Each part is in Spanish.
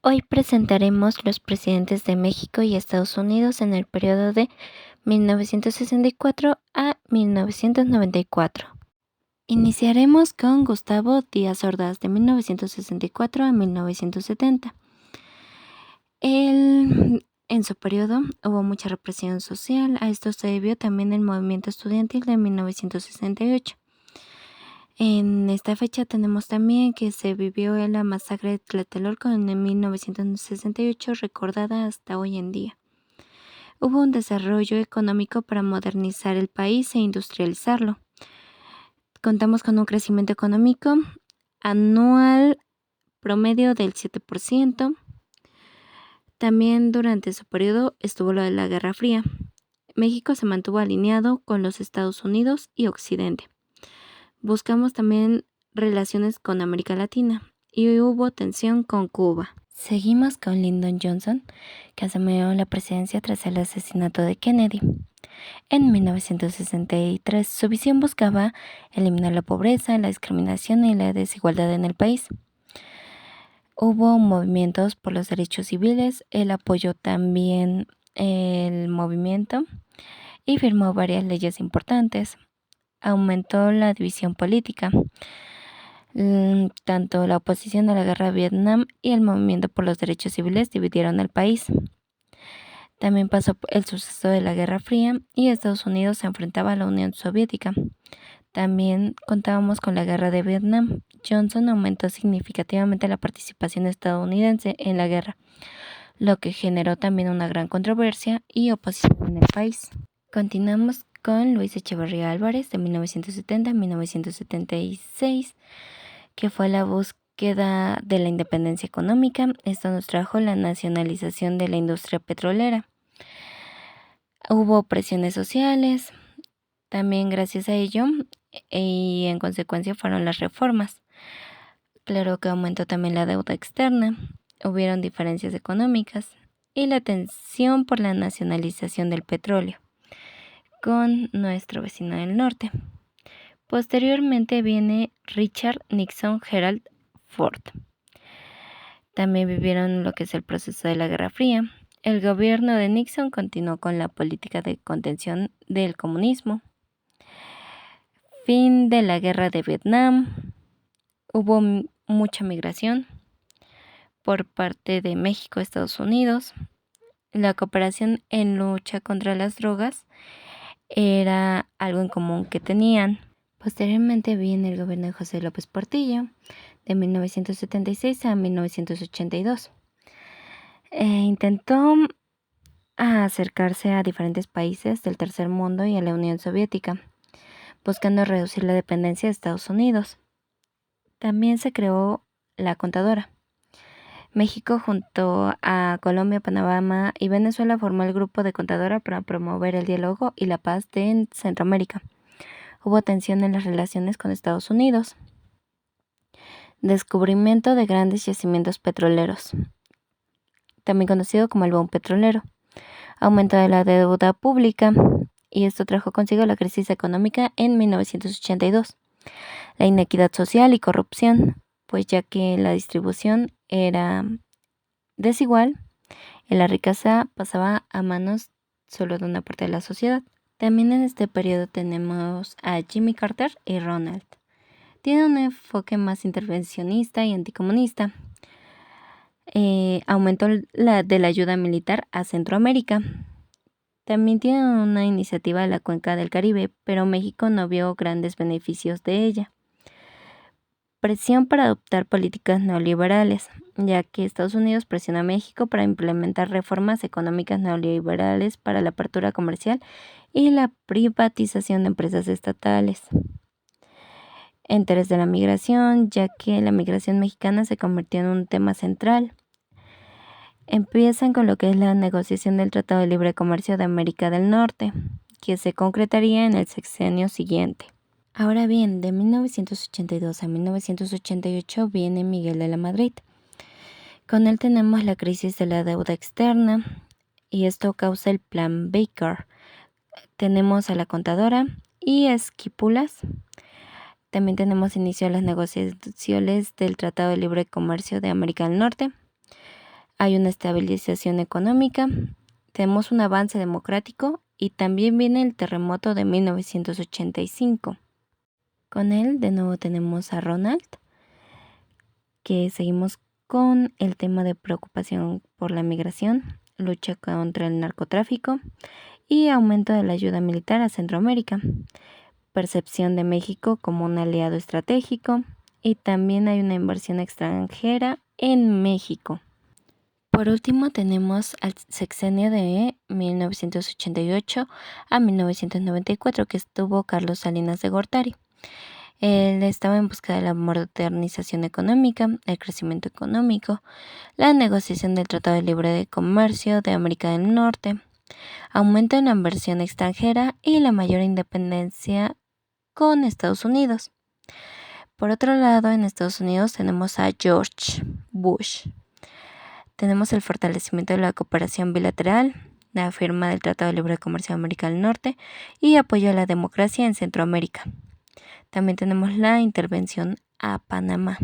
Hoy presentaremos los presidentes de México y Estados Unidos en el periodo de 1964 a 1994. Iniciaremos con Gustavo Díaz Ordaz de 1964 a 1970. En su periodo hubo mucha represión social. A esto se debió también el movimiento estudiantil de 1968. En esta fecha tenemos también que se vivió la masacre de Tlatelolco en 1968, recordada hasta hoy en día. Hubo un desarrollo económico para modernizar el país e industrializarlo. Contamos con un crecimiento económico anual promedio del 7%. También durante su periodo estuvo lo de la Guerra Fría. México se mantuvo alineado con los Estados Unidos y Occidente. Buscamos también relaciones con América Latina y hubo tensión con Cuba. Seguimos con Lyndon Johnson, que asumió la presidencia tras el asesinato de Kennedy. En 1963, su visión buscaba eliminar la pobreza, la discriminación y la desigualdad en el país. Hubo movimientos por los derechos civiles, él apoyó también el movimiento y firmó varias leyes importantes. Aumentó la división política. Tanto la oposición a la guerra de Vietnam y el movimiento por los derechos civiles dividieron el país. También pasó el suceso de la Guerra Fría y Estados Unidos se enfrentaba a la Unión Soviética. También contábamos con la guerra de Vietnam. Johnson aumentó significativamente la participación estadounidense en la guerra, lo que generó también una gran controversia y oposición en el país. Continuamos con Luis Echeverría Álvarez de 1970 a 1976, que fue la búsqueda de la independencia económica. Esto nos trajo la nacionalización de la industria petrolera. Hubo presiones sociales, también gracias a ello, y en consecuencia fueron las reformas. Claro que aumentó también la deuda externa, hubieron diferencias económicas y la tensión por la nacionalización del petróleo con nuestro vecino del norte. Posteriormente viene Richard Nixon, Gerald Ford. También vivieron lo que es el proceso de la Guerra Fría. El gobierno de Nixon continuó con la política de contención del comunismo. Fin de la Guerra de Vietnam. Hubo mucha migración por parte de México a Estados Unidos. La cooperación en lucha contra las drogas era algo en común que tenían. Posteriormente viene el gobierno de José López Portillo, de 1976 a 1982. Intentó acercarse a diferentes países del tercer mundo y a la Unión Soviética, buscando reducir la dependencia de Estados Unidos. También se creó la contadora. México junto a Colombia, Panamá y Venezuela formó el grupo de contadora para promover el diálogo y la paz de Centroamérica. Hubo tensión en las relaciones con Estados Unidos. Descubrimiento de grandes yacimientos petroleros, también conocido como el boom petrolero. Aumento de la deuda pública, y esto trajo consigo la crisis económica en 1982. La inequidad social y corrupción, pues ya que la distribución era desigual y la riqueza pasaba a manos solo de una parte de la sociedad. También en este periodo tenemos a Jimmy Carter y Ronald. Tiene un enfoque más intervencionista y anticomunista. Aumentó la ayuda militar a Centroamérica. También tiene una iniciativa de la Cuenca del Caribe, pero México no vio grandes beneficios de ella. Presión para adoptar políticas neoliberales, ya que Estados Unidos presiona a México para implementar reformas económicas neoliberales para la apertura comercial y la privatización de empresas estatales. Interés de la migración, ya que la migración mexicana se convirtió en un tema central. Empiezan con lo que es la negociación del Tratado de Libre Comercio de América del Norte, que se concretaría en el sexenio siguiente. Ahora bien, de 1982 a 1988 viene Miguel de la Madrid. Con él tenemos la crisis de la deuda externa y esto causa el Plan Baker. Tenemos a la contadora y Esquipulas. También tenemos inicio de las negociaciones del Tratado de Libre Comercio de América del Norte. hay una estabilización económica, tenemos un avance democrático y también viene el terremoto de 1985. Con él de nuevo tenemos a Ronald, que seguimos con el tema de preocupación por la migración, lucha contra el narcotráfico y aumento de la ayuda militar a Centroamérica, percepción de México como un aliado estratégico y también hay una inversión extranjera en México. Por último tenemos al sexenio de 1988 a 1994 que estuvo Carlos Salinas de Gortari. Él estaba en busca de la modernización económica, el crecimiento económico, la negociación del Tratado de Libre Comercio de América del Norte, aumento en la inversión extranjera y la mayor independencia con Estados Unidos. Por otro lado, en Estados Unidos tenemos a George Bush. Tenemos el fortalecimiento de la cooperación bilateral, la firma del Tratado de Libre Comercio de América del Norte y apoyo a la democracia en Centroamérica. También tenemos la intervención a Panamá.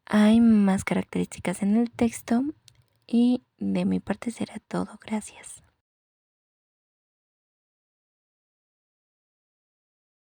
Hay más características en el texto y de mi parte será todo. Gracias.